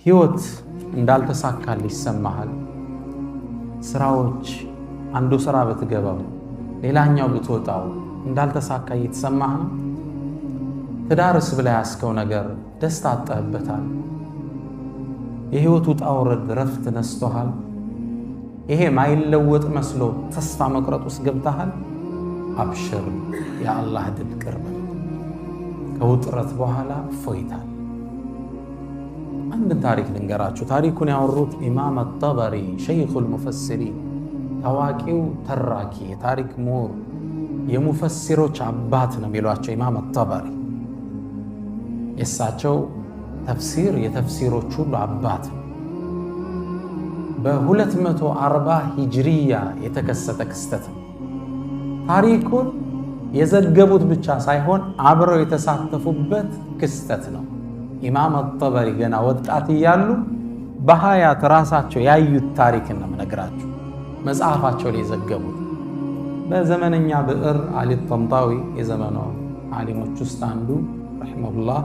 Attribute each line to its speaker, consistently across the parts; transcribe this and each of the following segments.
Speaker 1: ህይወት እንዳልተሳካል ይሰማሃል። ስራዎች አንዱ ስራ ብትገባው ሌላኛው ብትወጣው እንዳልተሳካ እየተሰማህ ነው። ትዳርስ ብላ ያስከው ነገር ደስታ አጣህበታል። የህይወት ውጣ ውረድ ረፍት ነስቶሃል። ይሄ ማይለወጥ መስሎ ተስፋ መቁረጥ ውስጥ ገብተሃል። አብሽር፣ የአላህ ድል ቅርብ ነው። ከውጥረት በኋላ እፎይታል። አንድ ታሪክ ልንገራችሁ። ታሪኩን ያወሩት ኢማም አጠበሪ ሸይኹል ሙፈሲሪን፣ ታዋቂው ተራኪ የታሪክ ምሁር የሙፈሲሮች አባት ነው የሚሏቸው ኢማም አጠበሪ። የእሳቸው ተፍሲር የተፍሲሮች ሁሉ አባት ነው። በ240 ሂጅሪያ የተከሰተ ክስተት ነው። ታሪኩን የዘገቡት ብቻ ሳይሆን አብረው የተሳተፉበት ክስተት ነው። ኢማም አጠበሪ ገና ወጣት እያሉ በሀያት ራሳቸው ያዩት ታሪክን ነው የምነግራችሁ። መጽሐፋቸው ላይ የዘገቡት በዘመነኛ ብዕር አሊ ጠንጣዊ የዘመኑ ዓሊሞች ውስጥ አንዱ ረሒመሁላህ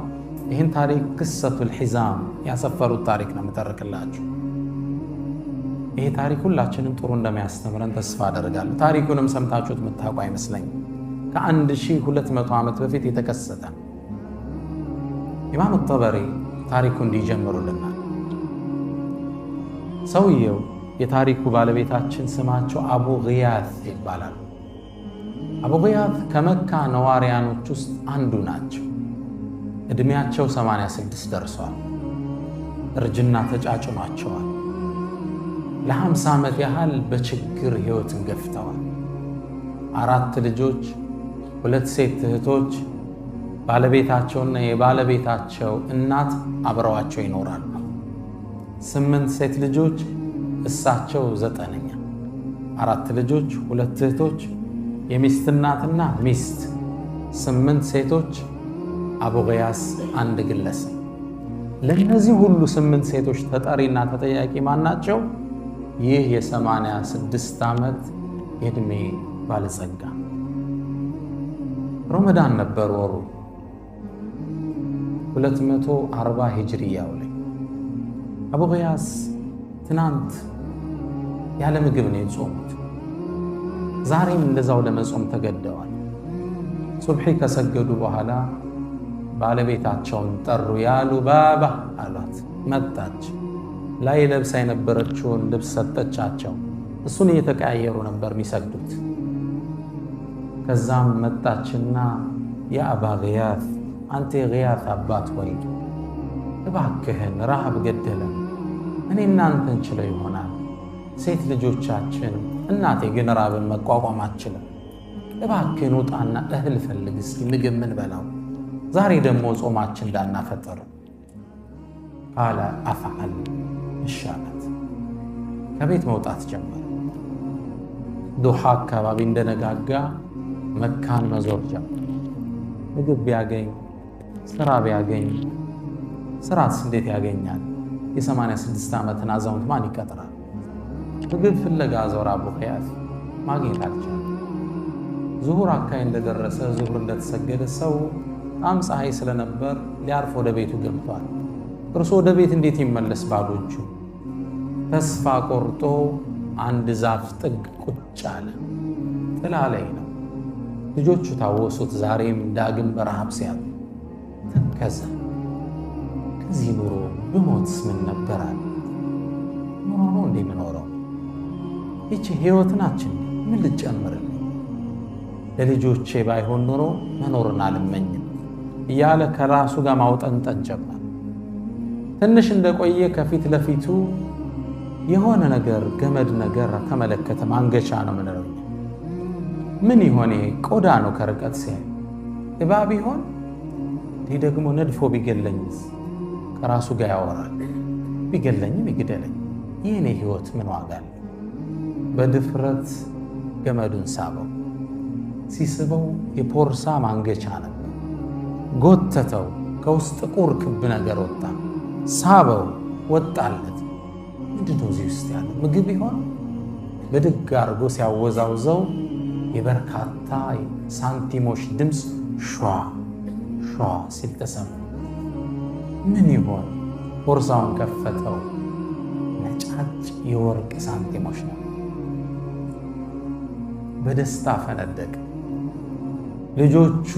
Speaker 1: ይህን ታሪክ ቅሰቱል ሒዛም ያሰፈሩት ታሪክ ነው የምተርክላችሁ። ይሄ ታሪክ ሁላችንም ጥሩ እንደሚያስተምረን ተስፋ አደርጋለሁ። ታሪኩንም ሰምታችሁት የምታውቁ አይመስለኝም። ከ1200 ዓመት በፊት የተከሰተ ኢማም አጠበሪ ታሪኩ እንዲጀምሩልናል። ሰውየው የታሪኩ ባለቤታችን ስማቸው አቡ ግያት ይባላል። አቡ ግያት ከመካ ነዋሪያኖች ውስጥ አንዱ ናቸው። ዕድሜያቸው 86 ደርሷል። እርጅና ተጫጭኗቸዋል። ለ50 ዓመት ያህል በችግር ሕይወትን ገፍተዋል። 4 ልጆች፣ 2 ሴት እህቶች፣ ባለቤታቸውና የባለቤታቸው እናት አብረዋቸው ይኖራሉ። 8 ሴት ልጆች፣ እሳቸው 9ኛ። 4 ልጆች፣ 2 እህቶች፣ የሚስት እናትና ሚስት፣ 8 ሴቶች፣ አቡ ግያስ 1 ግለሰብ። ለእነዚህ ሁሉ 8 ሴቶች ተጠሪና ተጠያቂ ማናቸው? ይህ የ86 ዓመት የዕድሜ ባለጸጋ። ረመዳን ነበር ወሩ 240 ሂጅሪያው ላይ። አቡ ግያስ ትናንት ያለ ምግብ ነው የጾሙት። ዛሬም እንደዛው ለመጾም ተገደዋል። ሱብሒ ከሰገዱ በኋላ ባለቤታቸውን ጠሩ። ያሉ ባባ አሏት። መጣች። ላይ ለብሳ የነበረችውን ልብስ ሰጠቻቸው። እሱን እየተቀያየሩ ነበር የሚሰግዱት። ከዛም መጣችና የአባ ግያት፣ አንተ የግያት አባት ሆይ እባክህን ረሃብ ገደለን፣ እኔ እናንተን ችለው ይሆናል፣ ሴት ልጆቻችን፣ እናቴ ግን ራብን መቋቋም አትችልም። እባክህን ውጣና እህል ፈልግ እስኪ ምግብ ምን በላው፣ ዛሬ ደግሞ ጾማችን እንዳናፈጥር። ቃለ አፍዐል፣ እሻለት። ከቤት መውጣት ጀመረ። ዱሓ አካባቢ እንደነጋጋ መካን መዞር ጀመረ። ምግብ ቢያገኝ ስራ ቢያገኝ፣ ስራስ እንዴት ያገኛል? የ86 ዓመትን አዛውንት ማን ይቀጥራል? ምግብ ፍለጋ ዞር። አቡ ግያት ማግኘት አልቻለም። ዙሁር አካባቢ እንደደረሰ ዙሁር እንደተሰገደ ሰው በጣም ፀሐይ ስለነበር ሊያርፍ ወደ ቤቱ ገብቷል። እርሱ ወደ ቤት እንዴት ይመለስ ባዶ እጁ? ተስፋ ቆርጦ አንድ ዛፍ ጥግ ቁጭ አለ። ጥላ ላይ ነው። ልጆቹ ታወሱት። ዛሬም ዳግም በረሃብ ሲያጡ ተከዘ። ከዚህ ኑሮ ብሞትስ ምን ነበራል? ኑሮ ነው እንዴ የምኖረው? ይቺ ሕይወት ናችን ምን ልጨምርልኝ? ለልጆቼ ባይሆን ኑሮ መኖርን አልመኝም እያለ ከራሱ ጋር ማውጠንጠን ጀመር። ትንሽ እንደቆየ ከፊት ለፊቱ የሆነ ነገር ገመድ ነገር ተመለከተ። ማንገቻ ነው ምንለው። ምን ይሆን? ቆዳ ነው ከርቀት ሲያይ። እባብ ይሆን? ይህ ደግሞ ነድፎ ቢገለኝስ? ከራሱ ጋር ያወራል። ቢገለኝም ይግደለኝ፣ የኔ ሕይወት ምን ዋጋ አለው? በድፍረት ገመዱን ሳበው። ሲስበው የፖርሳ ማንገቻ ነበር። ጎተተው። ከውስጥ ጥቁር ክብ ነገር ወጣ። ሳበው፣ ወጣለት። ምንድነው እዚህ ውስጥ ያለው? ምግብ ይሆን? ብድግ አድርጎ ሲያወዛውዘው የበርካታ ሳንቲሞች ድምፅ ሿ ሿ ሲል ተሰማ። ምን ይሆን? ቦርሳውን ከፈተው። ነጫጭ የወርቅ ሳንቲሞች ነው። በደስታ ፈነደቀ። ልጆቹ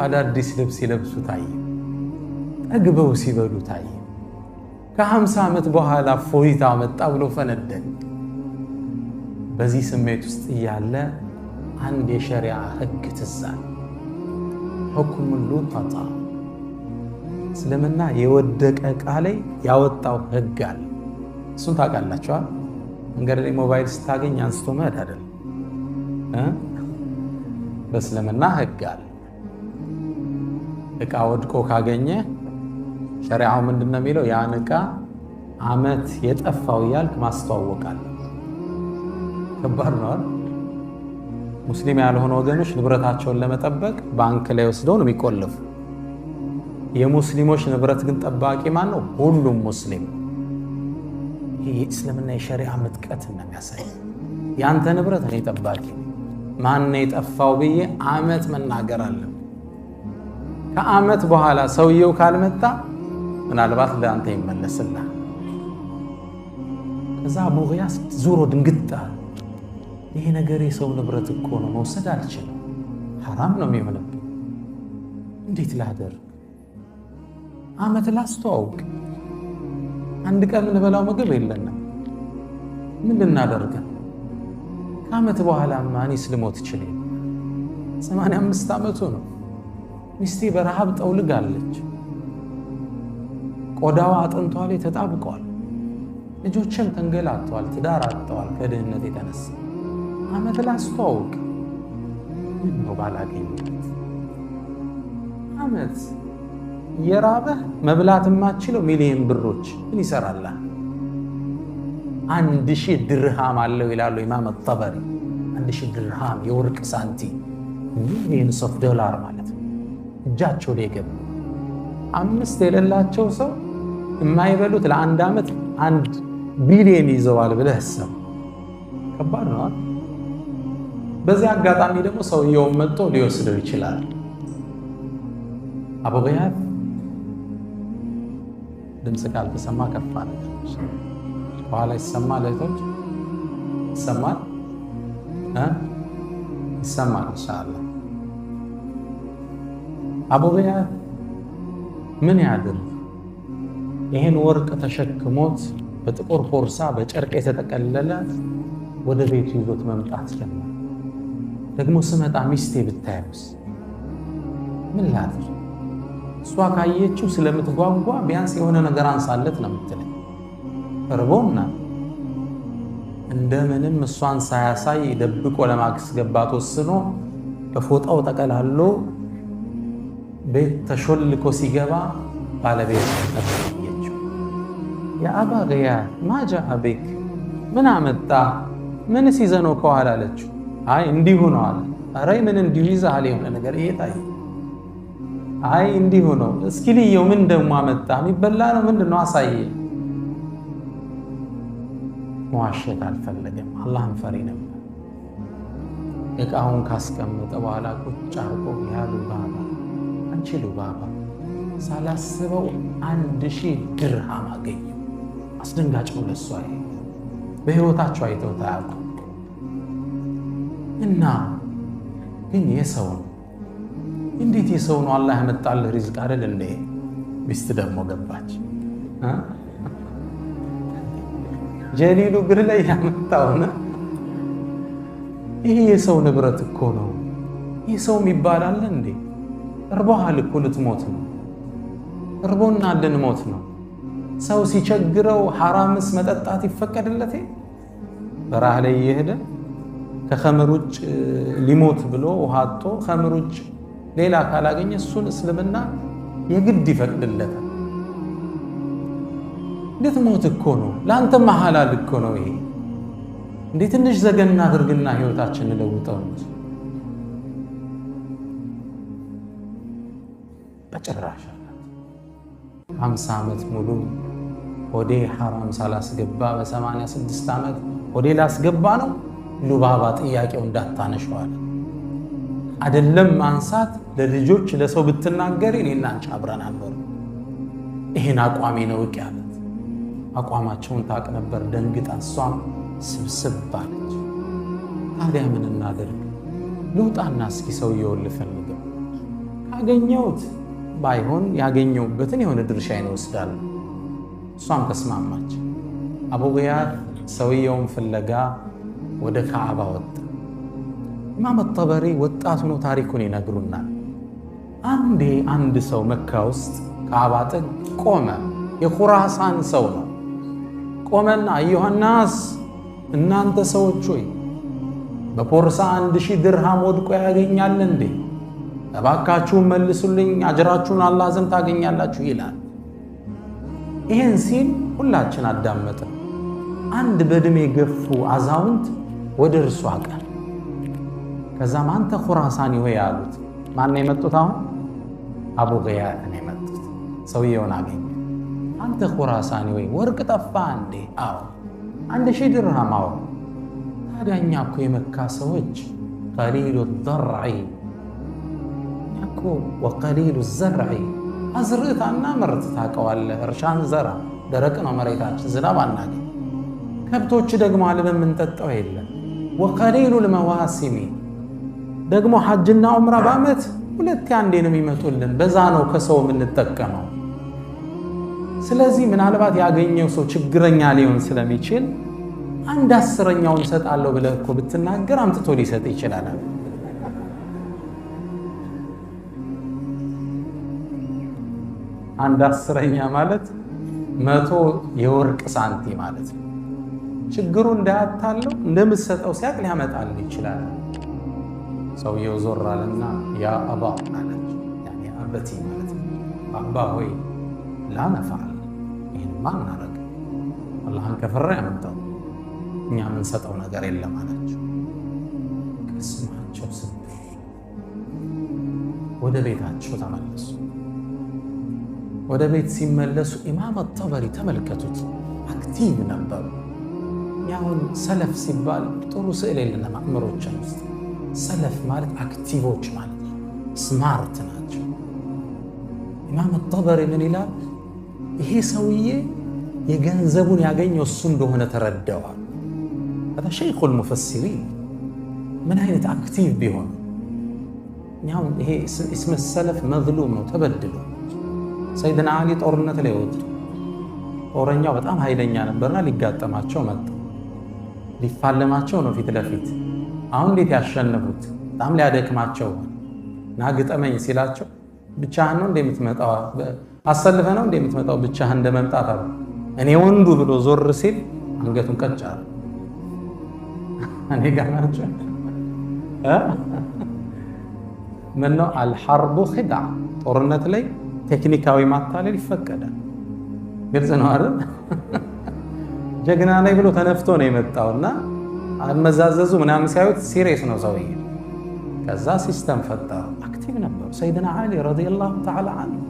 Speaker 1: አዳዲስ ልብስ ሲለብሱ ታየ። ጠግበው ሲበሉ ታየ። ከ50 ዓመት በኋላ እፎይታ መጣ ብሎ ፈነደቀ። በዚህ ስሜት ውስጥ እያለ አንድ የሸሪዓ ሕግ ትዝ አለ። ሁክሙ ሉቀጣ፣ እስልምና የወደቀ ዕቃ ላይ ያወጣው ሕግ አለ። እሱን ታውቃላችኋል። መንገድ ላይ ሞባይል ስታገኝ አንስቶ መሄድ አይደለም። በእስልምና ሕግ አለ። ዕቃ ወድቆ ካገኘ ሸሪዓው ምንድን ነው የሚለው? ያን ዕቃ ዓመት የጠፋው እያልክ ማስተዋወቃል። ከባድ ነው። ሙስሊም ያልሆኑ ወገኖች ንብረታቸውን ለመጠበቅ ባንክ ላይ ወስደው ነው የሚቆልፉ። የሙስሊሞች ንብረት ግን ጠባቂ ማን ነው? ሁሉም ሙስሊም። ይህ የእስልምና የሸሪዓ ምጥቀት ነው የሚያሳይ። ያንተ ንብረት እኔ ጠባቂ፣ ማን ነው የጠፋው ብዬ ዓመት መናገር አለብን። ከዓመት በኋላ ሰውየው ካልመጣ ምናልባት ለአንተ ይመለስልሃል። ከዛ አቡ ጊያስ ዙሮ ድንግጣ፣ ይሄ ነገር የሰው ንብረት እኮ ነው፣ መውሰድ አልችልም፣ ሐራም ነው የሚሆንብኝ፣ እንዴት ላደርግ? ዓመት ላስተዋውቅ፣ አንድ ቀን የምንበላው ምግብ የለንም፣ ምን ልናደርግ? ከዓመት በኋላ እኔስ ልሞት ይችል። 85 ዓመቱ ነው። ሚስቴ በረሃብ ጠውልጋለች። ቆዳዋ አጥንቷ ላይ ተጣብቋል። ልጆችም ተንገላተዋል፣ ትዳር አጥተዋል ከድህነት የተነሳ። ዓመት ላስተዋውቅ፣ ምን ነው ባላገኝበት? ዓመት የራበህ መብላት የማትችለው ሚሊዮን ብሮች ምን ይሰራላል? 1000 ድርሃም አለው ይላሉ ኢማም ጠበሪ። 1000 ድርሃም የወርቅ ሳንቲም ሚሊዮንስ ኦፍ ዶላር ማለት ነው እጃቸው ላይ ገባ። 5 የሌላቸው ሰው የማይበሉት ለአንድ ዓመት 1 ቢሊዮን ይዘዋል ብለህ አስብ። ከባድ ነው። በዚህ አጋጣሚ ደግሞ ሰውየውን መጥቶ ሊወስደው ይችላል። አቡ ጊያስ ድምፅ ካልተሰማ ከፋ ነው። በኋላ ይሰማል። እህቶች ይሰማል፣ ይሰማል ኢንሻአላህ። አቡ ጊያስ ምን ያድርግ? ይሄን ወርቅ ተሸክሞት በጥቁር ቦርሳ በጨርቅ የተጠቀለለ ወደ ቤቱ ይዞት መምጣት ጀመረ። ደግሞ ስመጣ ሚስቴ ብታየውስ ምን ላድርግ? እሷ ካየችው ስለምትጓጓ ቢያንስ የሆነ ነገር አንሳለት ነው የምትለኝ። እርቦና እንደምንም እሷን ሳያሳይ ደብቆ ለማስገባት ወስኖ በፎጣው ጠቀላሎ ቤት ተሾልኮ ሲገባ ባለቤት ተጠየችው። የአባ ጊያስ ማጃአ ቢክ፣ ምን አመጣ? ምንስ ይዘህ ነው ከኋላ አለችው። አይ እንዲሁ ነው አለ። ኧረ ምን እንዲሁ ይዘሃል? የሆነ ነገር እየታየ። አይ እንዲሁ ነው። እስኪ ልየው፣ ምን ደግሞ አመጣ? የሚበላ ነው ምንድን ነው? አሳየኝ። መዋሸት አልፈለገም። አላህን ፈሪ ነበር። እቃውን ካስቀመጠ በኋላ ቁጭ አርቆ ያ ሉባባ፣ አንቺ ሉባባ፣ ሳላስበው 1000 ድርሃም አገኘ። አስደንጋጭ ነው ለሷ። በህይወታቸው አይተው ታያቁ እና ግን የሰው ነው። እንዴት የሰው ነው? አላህ ያመጣልህ ሪዝቅ አይደል እንዴ? ሚስት ደግሞ ገባች። ጀሊሉ እግር ላይ ያመጣውና ይሄ የሰው ንብረት እኮ ነው። ይህ ሰው ይባላል እንዴ? እርቦሃል እኮ ልትሞት ነው። እርቦና ልንሞት ነው። ሰው ሲቸግረው ሐራምስ መጠጣት ይፈቀድለቴ? በራህ ላይ እየሄደ ከኸምር ውጭ ሊሞት ብሎ ውሃ አጥቶ ኸምር ውጭ ሌላ ካላገኘ እሱን እስልምና የግድ ይፈቅድለታል። ልትሞት እኮ ነው። ለአንተም ሐላል እኮ ነው ይሄ። እንዴ ትንሽ ዘገና አድርግና ህይወታችንን ለውጠው እንጂ በጭራሽ 50 ዓመት ሙሉ ሆዴ ሐራም ሳላስገባ በ86 ዓመት ሆዴ ላስገባ ነው። ሉባባ ጥያቄው እንዳታነሸዋል አይደለም ማንሳት ለልጆች ለሰው ብትናገሪ እኔና አንቺ አብረን አንኖር። ይሄን አቋሜ ነው ያለት። አቋማቸውን ታቅ ነበር። ደንግጣ እሷም ስብስብ አለች። ታዲያ ምን እናደርግ? ልውጣና እስኪ ሰውየውን ልፈልገው፣ ካገኘሁት ባይሆን ያገኘሁበትን የሆነ ድርሻዬን እወስዳለሁ። እሷም ተስማማች። አቡ ጊያት ሰውየውን ፍለጋ ወደ ካዕባ ወጣ። ኢማም ጠበሪ ወጣት ሆኖ ታሪኩን ይነግሩናል። አንዴ አንድ ሰው መካ ውስጥ ካዕባ ጥግ ቆመ። የኹራሳን ሰው ነው። ቆመና አዩሃናስ፣ እናንተ ሰዎች ሆይ በፖርሳ 1000 ድርሃም ወድቆ ያገኛል እንዴ? እባካችሁን መልሱልኝ፣ አጅራችሁን አላህ ዘንድ ታገኛላችሁ ይላል። ይህን ሲል ሁላችን አዳመጥን። አንድ በዕድሜ የገፉ አዛውንት ወደ እርሱ አቀን። ከዛም አንተ ኹራሳኒ ሆይ አሉት። ማን ነው የመጡት? አሁን አቡ ጊያት ነው የመጡት። ሰውየውን አገኘ። አንተ ኹራሳኒ ሆይ ወርቅ ጠፋ እንዴ? አዎ። 1000 ድርሃም? አዎ። ታዲያ እኛ እኮ የመካ ሰዎች ቀሊሉ ዘርዒ እኮ ወቀሊሉ ዘርዒ አዝርዕታና መርት ታውቀዋለህ። እርሻን ዘራ፣ ደረቅ ነው መሬታችን፣ ዝናብ አናገኝ። ከብቶች ደግሞ አልበን የምንጠጣው የለም። ወቀሊሉ ልመዋሲሚ ደግሞ ሐጅና ዑምራ በዓመት 2 አንዴ ነው የሚመጡልን። በዛ ነው ከሰው የምንጠቀመው። ስለዚህ ምናልባት ያገኘው ሰው ችግረኛ ሊሆን ስለሚችል 1/10ኛውን እሰጣለሁ ብለህ እኮ ብትናገር አምጥቶ ሊሰጥ ይችላል። 1/10ኛ ማለት 100 የወርቅ ሳንቲ ማለት ነው። ችግሩ እንዳያታለው እንደምትሰጠው ሲያቅ ሊያመጣል ይችላል። ሰውየው ዞር አለና ያ አባ አለች። ያኔ አበቲ ማለት ነው። አባ ሆይ ላ ነፈዓል፣ ይህንማ እናረግ፣ አላህን ከፈራ ያመጣው እኛ የምንሰጠው ነገር የለም አላቸው። ቅስማቸው ስብር። ወደ ቤታቸው ተመለሱ። ወደ ቤት ሲመለሱ ኢማም ጠበሪ ተመልከቱት፣ አክቲቭ ነበሩ። ያሁን ሰለፍ ሲባል ጥሩ ስዕል የለንም አእምሮችን ውስጥ። ሰለፍ ማለት አክቲቮች ማለት ነው፣ ስማርት ናቸው። ኢማም ጠበሪ ምን ይላል? ይሄ ሰውዬ የገንዘቡን ያገኘው እሱ እንደሆነ ተረደዋል። هذا شيخ المفسرين من አይነት አክቲቭ ቢሆን ያው ይሄ እስመ ሰለፍ መዝሉም ነው፣ ተበድሎ። ሰይድና አሊ ጦርነት ላይ ወጡ። ጦረኛው በጣም ኃይለኛ ነበርና ሊጋጠማቸው መጣ። ሊፋለማቸው ነው ፊት ለፊት። አሁን እንዴት ያሸነፉት? በጣም ሊያደክማቸው ና ግጠመኝ ሲላቸው ብቻህን ነው እንደምትመጣው? አሰልፈ ነው እንደምትመጣው? ብቻህን እንደመምጣት አሉ። እኔ ወንዱ ብሎ ዞር ሲል አንገቱን ቀጭ አለ። እኔ ጋር ናቸው። ምን ነው አልሐርቡ ኺድዓ፣ ጦርነት ላይ ቴክኒካዊ ማታለል ይፈቀዳል። ግልጽ ነው አይደል? ጀግና ነኝ ብሎ ተነፍቶ ነው የመጣውና አመዛዘዙ ምናምን ሲያዩት ሲሪየስ ነው ሰውዬ። ከዛ ሲስተም ፈጠሩ። አክቲቭ ነበሩ ሰይድና አሊ ረዲየላሁ ተዓላ ዐንሁ።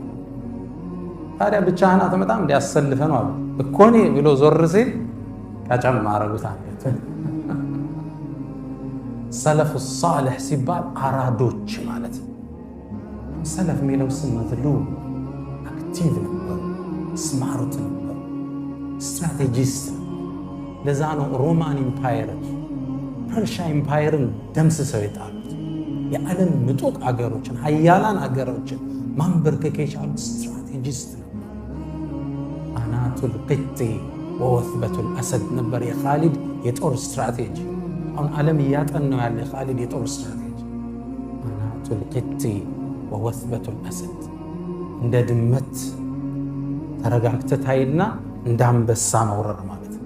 Speaker 1: ታዲያ ብቻህን አትመጣም እንዲያሰልፈ ነው አሉ እኮ እኔ ብሎ ዞር ሲል ቀጨም አረጉት አንገት። ሰለፉ ሷሊህ ሲባል አራዶች ማለት ነው። ሰለፍ የሚለው ስም መዝሉም አክቲቭ ነበሩ፣ ስማርት ነበሩ፣ ስትራቴጂስት ነው። ለዛ ነው ሮማን ኢምፓየርን ፐርሻ ኢምፓየርን ደምስሰው የጣሉት። የዓለም ምጡቅ አገሮችን ሀያላን አገሮችን ማንበርከክ የቻሉ ስትራቴጂስት ነው። አናቱል ቅጢ ወወትበቱል አሰድ ነበር የኻሊድ የጦር ስትራቴጂ። አሁን ዓለም እያጠናው ያለ የኻሊድ የጦር ስትራቴጂ አናቱል ቅጢ ወወትበቱል አሰድ። እንደ ድመት ተረጋግተህ ታይና እንደ አንበሳ መውረር ማለት ነው።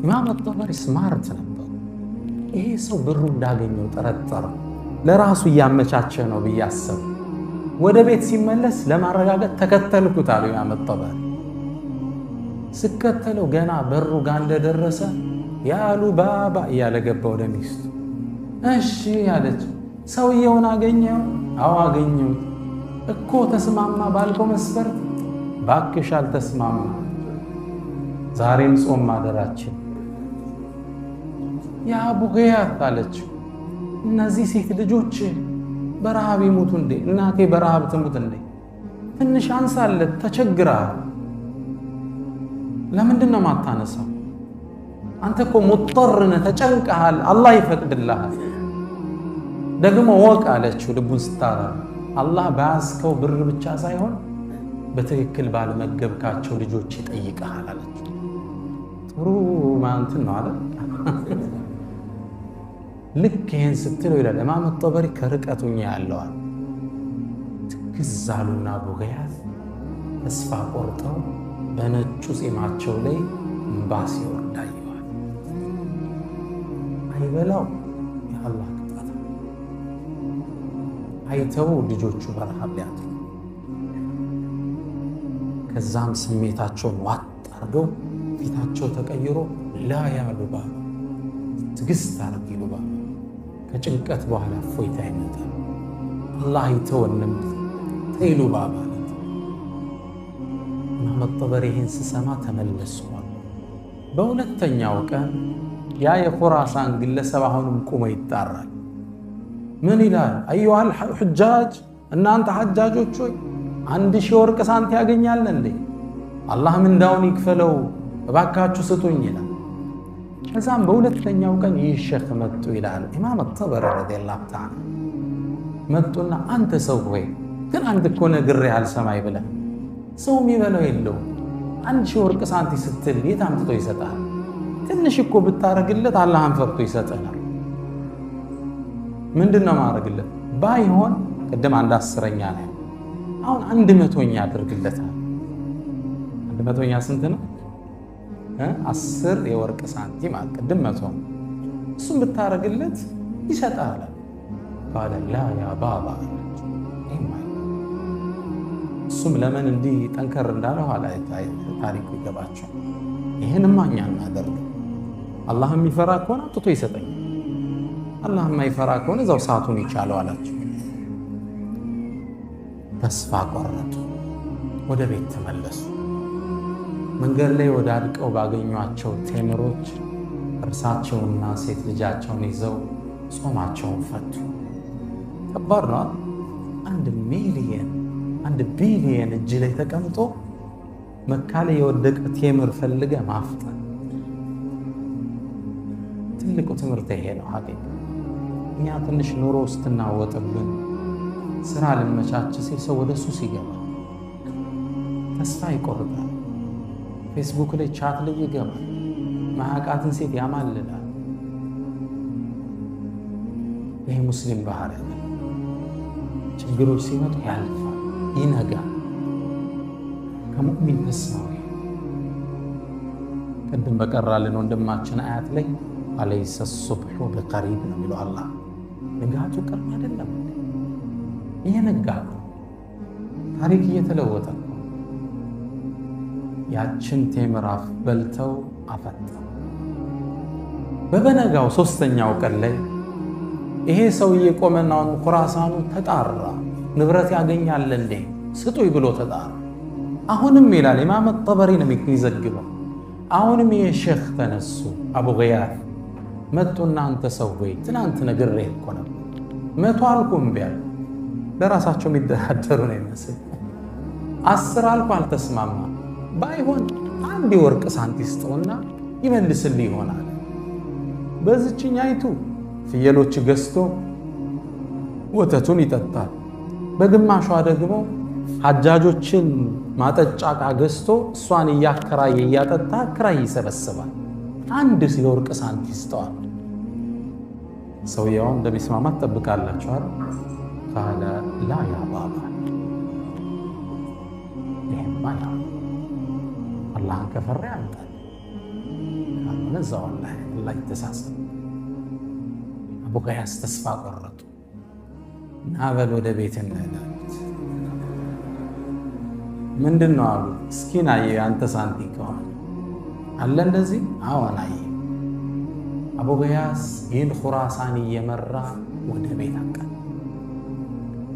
Speaker 1: ኢማም ጠበሪ ስማርት ነበሩ። ይሄ ሰው ብሩ እንዳገኘው ጠረጠረ። ለራሱ እያመቻቸ ነው ብዬ አሰብ። ወደ ቤት ሲመለስ ለማረጋገጥ ተከተልኩት አሉ ኢማም ጠበሪ። ስከተለው ገና በሩ ጋር እንደደረሰ ያሉ ባባ እያለ ገባ ወደ ሚስቱ። እሺ ያለች፣ ሰውየውን አገኘው? አዎ አገኘሁት እኮ። ተስማማ ባልከው መስፈርት? ባክሽ አልተስማማ፣ ዛሬም ጾም ማደራችን። ያ አቡ ጊያት አለችው፣ እነዚህ ሴት ልጆች በረሃብ ይሙቱ እንዴ? እናቴ በረሃብ ትሙት እንዴ? ትንሽ አንሳለት ተቸግረሃል። ለምንድነው ማታነሳው? አንተ እኮ ሙጥር ነህ፣ ተጨንቀሃል። አላህ ይፈቅድልሃል። ደግሞ ወቅ አለችው ልቡን ስታራ አላህ ባስከው ብር ብቻ ሳይሆን በትክክል ባልመገብካቸው ልጆች ይጠይቀሃል አለችው። ጥሩ ማንተን ነው አይደል? ልክ ይሄን ስትለው ይላል ኢማም ጠበሪ ከርቀቱኛ ያለዋል ትክዛሉና ቡገያት ተስፋ ቆርጠው በነጩ ጺማቸው ላይ እንባስ ይወርዳየዋል። አይበላው የአላህ ቅጣት አይተው ልጆቹ በረሃብ ሊያጡ ከዛም ስሜታቸውን ዋጥ አድርገው ፊታቸው ተቀይሮ ላ ያሉ ባባ ትግስት አድርግ ይሉ ባባ ከጭንቀት በኋላ ፎይታ ይመጣል። አላህ ይተወንም ተይሉ ባባ ኢማም ጠበሪ ይህን ስሰማ ተመለስኳል። በሁለተኛው ቀን ያ የኹራሳን ግለሰብ አሁንም ቁሞ ይጣራል። ምን ይላል? አዩሃል ሁጃጅ፣ እናንተ ሐጃጆች ሆይ 1000 ወርቅ ሳንት ያገኛል እንዴ? አላህ ምንዳውን ይክፈለው እባካችሁ ስጡኝ ይላል። ከዛም በሁለተኛው ቀን ይህ ሼኽ መጡ ይላል ኢማም ጠበሪ ረዲየላሁ ተዓላ መጡና አንተ ሰው ሆይ ግን አንድ እኮ ነግሬህ አልሰማይ ብለህ ሰው የሚበላው የለው 1000 ወርቅ ሳንቲ ስትል የት አምጥቶ ይሰጣል? ትንሽ እኮ ብታረግለት አላህን ፈርቶ ይሰጠናል። ምንድነው ማረግለት? ባይሆን ቀደም 1/10ኛ ነው አሁን 100ኛ አድርግለታል። 100ኛ ስንት ነው? 10 የወርቅ ሳንቲም አቀድም 100 እሱም ብታረግለት ይሰጣል። قال لا يا بابا እሱም ለምን እንዲህ ጠንከር እንዳለው ኋላ ታሪኩ ይገባቸው። ይሄንማ እኛ እናደርግ አላህ የሚፈራ ከሆነ አጥቶ ይሰጠኝ፣ አላህ የማይፈራ ከሆነ እዛው ሰዓቱን ይቻለው አላቸው። ተስፋ ቆረጡ። ወደ ቤት ተመለሱ። መንገድ ላይ ወደ አድቀው ባገኟቸው ቴምሮች እርሳቸውና ሴት ልጃቸውን ይዘው ጾማቸውን ፈቱ። ከባድ ነው። 1 ቢሊየን እጅ ላይ ተቀምጦ መካ ላይ የወደቀ ቴምር ፈልገ ማፍጠን ትልቁ ትምህርት ይሄ ነው። ሀቂቃ እኛ ትንሽ ኑሮ ውስጥ እናወጥብን ስራ ልመቻች ሲል ሰው ወደ ሱስ ይገባል፣ ተስፋ ይቆርጣል፣ ፌስቡክ ላይ ቻት ላይ ይገባል፣ ማያቃትን ሴት ያማልላል። ይሄ ሙስሊም ባህሪ ያለ ችግሮች ሲመጡ ያልፋል፣ ይነጋል። ከሙእሚን ተስማው ቅድም በቀራልን ወንድማችን አያት ላይ አለይሰ ሱብሑ በቀሪብ ነው የሚለው አላህ። ንጋቱ ቅርብ አይደለም፣ እየነጋ ነው። ታሪክ እየተለወጠ ነው። ያችን ቴምር በልተው አፈጠው። በበነጋው 3ኛው ቀን ላይ ይሄ ሰውዬ ቆመናውን ኹራሳኑ ተጣራ። ንብረት ያገኛል እንዴ ስጡይ ብሎ ተጣራ። አሁንም ይላል ኢማም ጠበሪ ነው የሚዘግበው። አሁንም የሼኽ ተነሱ አቡ ገያት መጡና አንተ ሰው ወይ ትናንት ነግሬህ እኮ ነበር 100 አልኩም ቢያል ለራሳቸው የሚደራደሩ ነው ይመስል 10 አልኩ አልተስማማ። ባይሆን 1 የወርቅ ሳንቲ ስጠውና ይመልስልህ ይሆናል። በዚህኛይቱ ፍየሎች ገዝቶ ወተቱን ይጠጣል። በግማሿ ደግሞ ሐጃጆችን ማጠጫ ዕቃ ገዝቶ እሷን እያከራየ እያጠጣ ክራይ ይሰበስባል። 1 የወርቅ ሳንቲ ስጠዋል። ሰውየው እንደሚስማማት ጠብቃላችሁ አይደል? ቃለ ላ ያ ባባ ይሄማ ያው አላህን ከፈራ ያምጣል ካልሆነ አላህ ይተሳሰብ። አቡ ገያስ ተስፋ ቆረጡ። ናበል ወደ ቤት እንሄዳለን። ምንድን ነው አሉ። እስኪ ናየ አንተ ሳንቲ ከሆነ አለ እንደዚህ አዎን አየ። አቡ ገያስ ይህን ኹራሳን እየመራ ወደ ቤት አቀና።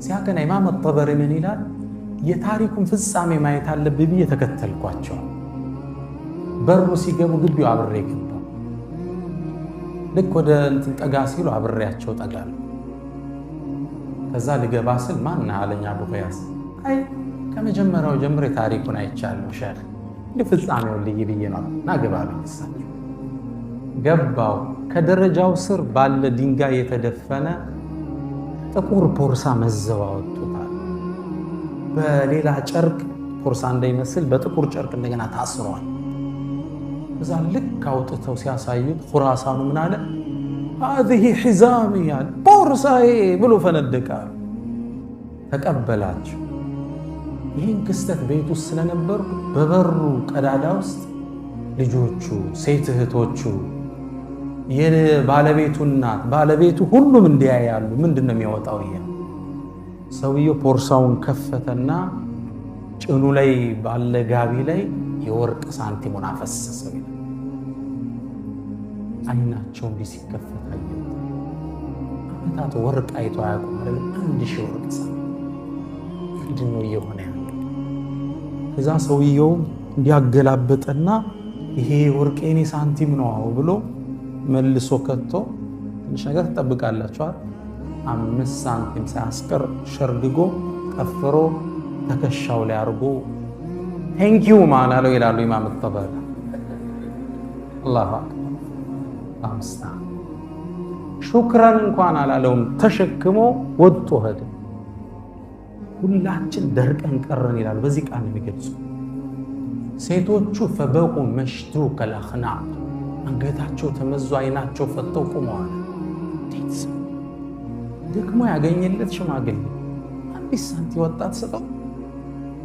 Speaker 1: ሲያቀና ኢማም ጠበሪ ምን ይላል? የታሪኩን ፍጻሜ ማየት አለብኝ ብዬ ተከተልኳቸው። በሩ ሲገቡ ግቢው አብሬ ገባ። ልክ ወደ እንትን ጠጋ ሲሉ አብሬያቸው ጠጋለሁ። ከዛ ልገባ ስል ማን አለኝ አቡ ገያስ። አይ ከመጀመሪያው ጀምሬ ታሪኩን አይቻለሁ ሼኽ ለፍጻሜው ልይብዬ ነው ናገባብኝ እሳቸው ገባው ከደረጃው ስር ባለ ድንጋይ የተደፈነ ጥቁር ፖርሳ መዘው አወጡታል በሌላ ጨርቅ ፖርሳ እንዳይመስል በጥቁር ጨርቅ እንደገና ታስሯል እዛ ልክ አውጥተው ሲያሳዩት ኹራሳኑ ምን አለ هذه حزامي ያለ ፖርሳዬ ብሎ ፈነደቀ ተቀበላቸው ይህን ክስተት ቤት ውስጥ ስለነበር በበሩ ቀዳዳ ውስጥ ልጆቹ ሴት እህቶቹ የባለቤቱ እናት ባለቤቱ ሁሉም እንዲያያሉ ምንድነው የሚያወጣው ይሄ ሰውየው ፖርሳውን ከፈተና ጭኑ ላይ ባለ ጋቢ ላይ የወርቅ ሳንቲሙን አፈሰሰው አይናቸው እንዲሲከፈት አየው አመታት ወርቅ አይቶ አያውቁም አይደል 1000 ወርቅ ሳንቲም ምንድነው የሆነ ከዛ ሰውየው እንዲያገላበጠና ይሄ ወርቅ የኔ ሳንቲም ነው ብሎ መልሶ ከቶ ትንሽ ነገር ተጠብቃላችሁ 5 ሳንቲም ሳያስቀር ሸርግጎ ቀፍሮ ተከሻው ላይ አርጎ ቴንኪው ማናለው ይላሉ ኢማም الطبري አላሁ አክበር አምስታ ሹክራን እንኳን አላለውም ተሸክሞ ወጥቶ ሄደ ሁላችን ደርቀን ቀረን ይላሉ በዚህ ቃል የሚገልጹ ሴቶቹ ፈበቁ መሽቱክ الأخناق አንገታቸው ተመዞ አይናቸው ፈተው ቆመዋል ደግሞ ያገኘለት ሽማግሌ አንዲት ሳንቲ ወጣት ሰጠው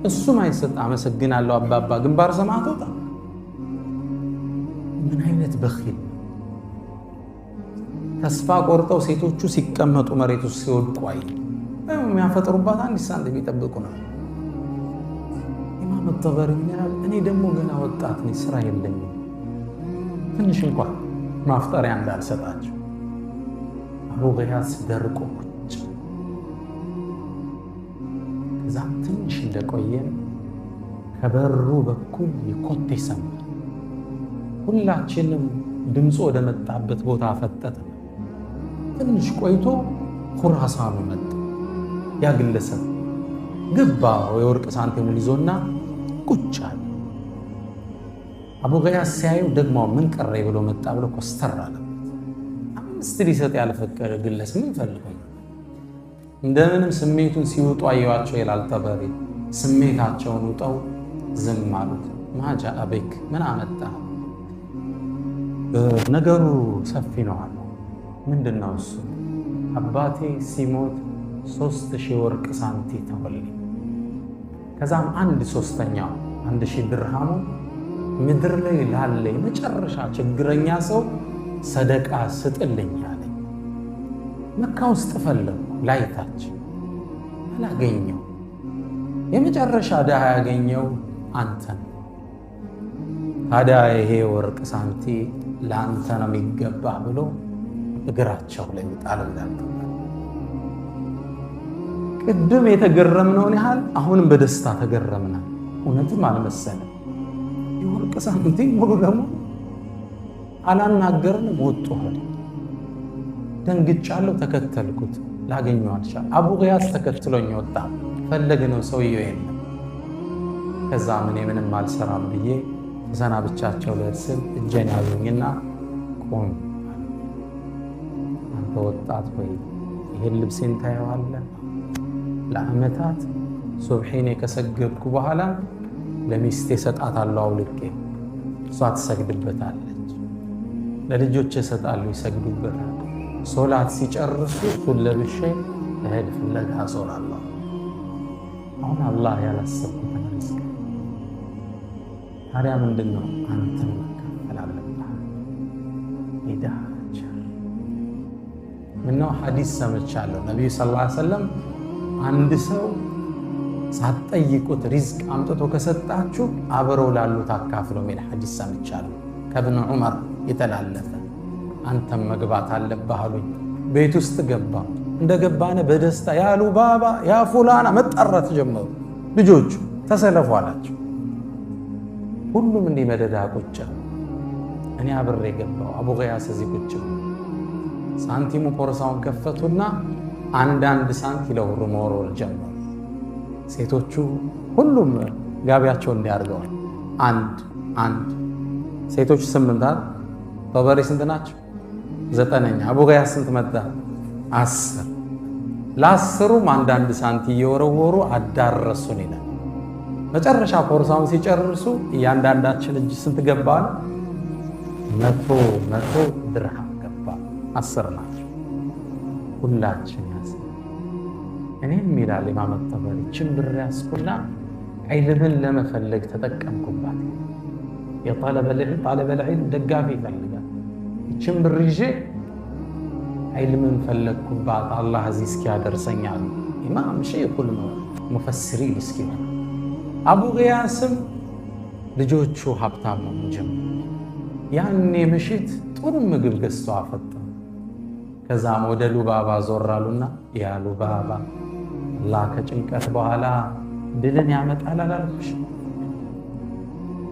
Speaker 1: እሱም አይሰጥ አመሰግናለሁ አባባ ግንባር ሰማቶታ ምን አይነት በኺል ተስፋ ቆርጠው ሴቶቹ ሲቀመጡ መሬቱ ሲወድቁ አይ የሚያፈጥሩባት አንዲት ሳንቲ ቢጠብቁ ነው ኢማም الطبري ይላል እኔ ደግሞ ገና ወጣት ነኝ ስራ የለኝም ትንሽ እንኳን ማፍጠሪያ እንዳልሰጣቸው አቡ ገያስ ደርቆ ቁጭ ከዛ ትንሽ እንደቆየን ከበሩ በኩል የኮቴ ሰማ ሁላችንም ድምፁ ወደ መጣበት ቦታ ፈጠጠ ትንሽ ቆይቶ ኹራሳኑ መጣ ያ ግለሰብ ገባ የወርቅ ሳንቲሙን ይዞና ቁጭ አለ አቡ ገያስ ሲያዩ ደግሞ ምን ቀረይ ብሎ መጣ ብሎ ኮስተር አለ አምስት ሊሰጥ ያልፈቀደ ግለሰብ ምን ፈልገው እንደምንም ስሜቱን ሲውጡ አየዋቸው ይላል ጠበሪ ስሜታቸውን ውጠው ዝም አሉት ማጃ አበክ ምን አመጣ ነገሩ ሰፊ ነው አለ ምንድነው እሱ አባቴ ሲሞት 3000 ወርቅ ሳንቲ ተወልኝ ከዛም 1/3 1000 ድርሃሙ ምድር ላይ ላለ መጨረሻ ችግረኛ ሰው ሰደቃ ስጥልኝ አለ መካ ውስጥ ፈለኩ ላይታች አላገኘው የመጨረሻ ዳህ ያገኘው አንተ ታዲያ ይሄ ወርቅ ሳንቲ ለአንተ ነው የሚገባህ ብሎ እግራቸው ላይ ጣለላል ቅድም የተገረምነውን ያህል አሁንም በደስታ ተገረምና እውነትም አልመሰለም የወርቅ ሳንቲ ሙሉ ደግሞ አላናገረንም ወጥቶ ሄደ ደንግጫለሁ ተከተልኩት ላገኘው አልቻልኩም አቡ ገያስ ተከትሎኝ ወጣ ፈለግነው ሰውየው የለም ከዛ ምንም አልሰራም ብዬ ተሰናብቻቸው ለስል እጄን ያዙኝና ቆም አንተ ወጣት ሆይ ይሄን ልብሴን ታየዋለህ ለአመታት ሱብሂን ከሰገድኩ በኋላ ለሚስቴ ሰጣታለሁ አውልቄ እሷ ትሰግድበታለች ለልጆቼ ሰጣለሁ ይሰግዱበታል ሶላት ሲጨርሱ ሁለብሼ ለሄድ ፍለጋ ሶላለሁ አሁን አላህ ያላሰብኩት ሪዝቅ ታዲያ ምንድነው አንተ መከፈል አለብህ ኢዳቻ ምነው ሐዲስ ሰምቻለሁ ነብዩ ሰለላሁ ዐለይሂ ወሰለም አንድ ሰው ሳትጠይቁት ሪዝቅ አምጥቶ ከሰጣችሁ አብረው ላሉት አካፍለው የሚል ሐዲስ ሰምቻለሁ ከኢብኑ ዑመር የተላለፈ አንተም መግባት አለብህ አሉኝ ቤት ውስጥ ገባ እንደገባነ በደስታ ያሉ ባባ ያ ፉላና መጣራት ጀመሩ ልጆቹ ተሰለፉ አላቸው ሁሉም እንዲህ መደዳ ቁጭ እኔ አብሬ ገባው አቡ ገያስ እዚህ ቁጭ ሳንቲሙ ፖርሳውን ከፈቱና አንዳንድ ሳንቲ ለወሩ ሞሮል ጀመሩ ሴቶቹ ሁሉም ጋቢያቸውን እንዲያርገዋል። አንድ ሴቶቹ 8 ጠበሪ ስንት ናቸው? 9ኛ። አቡ ገያስ ስንት መጣ? 10። ለ10ሩም አንዳንድ ሳንቲ እየወረወሩ አዳረሱን ይላል። መጨረሻ ፖርሳውን ሲጨርሱ እያንዳንዳችን እጅ ስንት ገባል? 100 ድርሃም ገባ። 10 ናቸው። ሁላችን ያዝ እኔም ይላል ኢማም ጠበሪ ችምብር ያስኩና ዒልምን ለመፈለግ ተጠቀምኩባት። የጠለበል ዒልም ደጋፊ ይፈልጋል። ችምብር ይዤ ዒልምን ፈለግኩባት። አላህ እዚህ እስኪያደርሰኛል ኢማም ሸይኹል ሙፈሲሪን እስኪሆን አቡ ገያስም ልጆቹ ሀብታም ነው ጀመሩ። ያኔ ምሽት ጥሩ ምግብ ገዝተው አፈጠሩ። ከዛም ወደ ሉባባ ዞራሉና ያ ሉባባ አላህ ከጭንቀት በኋላ ድልን ያመጣል አላልኩሽ?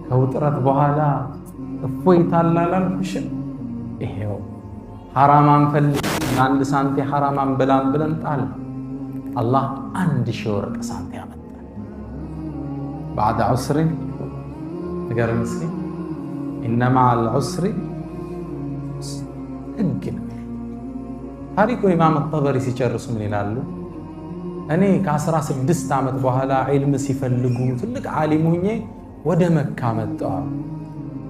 Speaker 1: ከውጥረት በኋላ እፎይታ አላልኩሽ? ይሄው ሐራማን ፈልግ አንድ ሳንቲ ሐራማን ብለን ጣል። አላህ 1000 ወርቅ ሳንቲ ያመጣል። بعد عسر ነገር ምስኪን إن مع العسر እግን ታሪኩ ኢማም ጠበሪ ሲጨርሱ ምን ይላሉ? እኔ ከ16 ዓመት በኋላ ዒልም ሲፈልጉ ትልቅ ዓሊም ሆኜ ወደ መካ መጣሁ።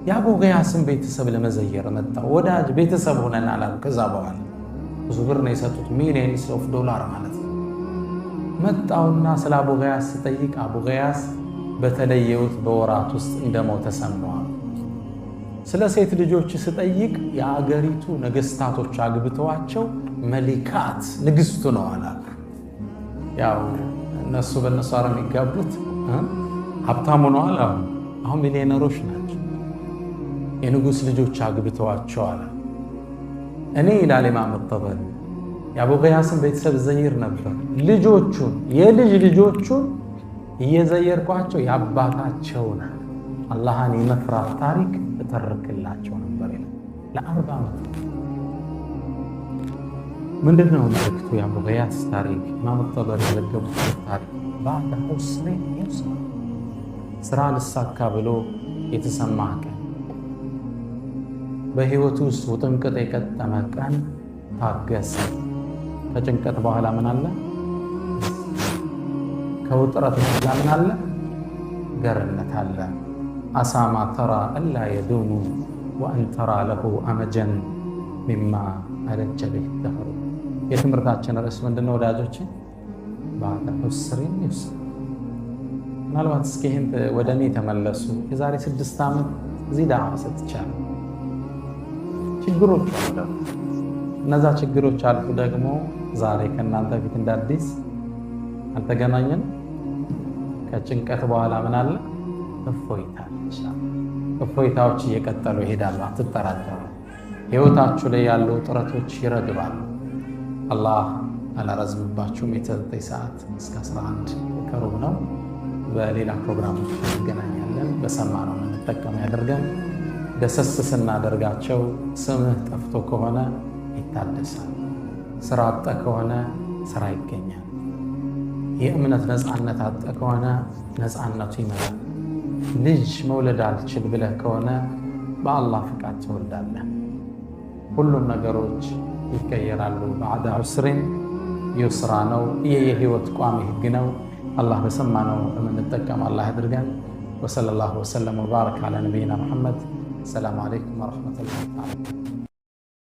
Speaker 1: የአቡ ገያስን ቤተሰብ ለመዘየር መጣሁ። ወዳጅ ቤተሰብ ሆነናል አሉ። ከዛ በኋላ ብዙ ብር ነው የሰጡት፣ ሚሊየንስ ኦፍ ዶላር ማለት ነው። መጣሁና ስለ አቡ ገያስ ስጠይቅ አቡ ገያስ በተለየውት በወራት ውስጥ እንደሞተ ሰማሁ። ስለ ሴት ልጆች ስጠይቅ የአገሪቱ ነገስታቶች አግብተዋቸው መሊካት ንግስቱ ነው አላሉ። ያው እነሱ በእነሱ አረም የሚጋቡት ሀብታሙ ነው አሉ። አሁን ሚሊዮነሮች ናቸው። የንጉስ ልጆች አግብተዋቸው አለ። እኔ ይላል ኢማም ጠበሪ የአቡ ገያስን ቤተሰብ ዘይር ነበር። ልጆቹን የልጅ ልጆቹን እየዘየርኳቸው የአባታቸውን አላህን የመፍራት ታሪክ እተርክላቸው ነበር ይላል። ለ40 ዓመት ምንድነው መልእክቱ? የአቡ ገያስ ታሪክ ኢማም ጠበሪ የዘገቡት ታሪክ ባዕደ ዑስሪን ዩስራ፣ ስራ ልሳካ ብሎ የተሰማህ ቀን፣ በህይወቱ ውስጥ ውጥንቅጥ የቀጠመ ቀን ታገሰ። ከጭንቀት በኋላ ምን አለ? ከውጥረት በኋላ ምን አለ? ገርነት አለ። አሳማ ተራ አላ የዱኑ ወአን ተራ ለሁ አመጀን ሚማ አለጀ ቢህ ደህሩ። የትምህርታችን ርዕስ ምንድነው ወዳጆች? ባዕደ ዑስሪን ዩስራ። ምናልባት እስኪ ይህን ወደ እኔ ተመለሱ። የዛሬ 6 ዓመት እዚህ ዳዕዋ ሰጥቻለሁ። ችግሮች አሉ። እነዛ ችግሮች አልፉ ደግሞ ዛሬ ከእናንተ ፊት እንደ አዲስ አልተገናኘን። ከጭንቀት በኋላ ምን አለ? እፎይታ። እፎይታዎች እየቀጠሉ ይሄዳሉ። አትጠራጠሩ። ህይወታችሁ ላይ ያሉ ጥረቶች ይረግባሉ። አላህ አላረዝምባችሁም። የ9 ሰዓት እስከ 11 ከሩብ ነው። በሌላ ፕሮግራሞች እንገናኛለን። በሰማነው እንጠቀም ያደርገን። ደሰስ ስናደርጋቸው ስምህ ጠፍቶ ከሆነ ይታደሳል። ስራ አጠ ከሆነ ስራ ይገኛል። የእምነት ነፃነት አጠ ከሆነ ነፃነቱ ይመጣል። ልጅ መውለድ አልችል ብለህ ከሆነ በአላህ ፍቃድ ትወልዳለህ። ሁሉም ነገሮች ይቀየራሉ። ባዕደ ዑስሪን ዩስራ ነው። ይህ የህይወት ቋሚ ህግ ነው። አላህ በሰማነው የምንጠቀም አላህ ያድርገን። ወሰለላሁ ወሰለም ወባረክ አላ ነቢይና ሙሐመድ። ሰላም አለይኩም ወረሕመቱላሂ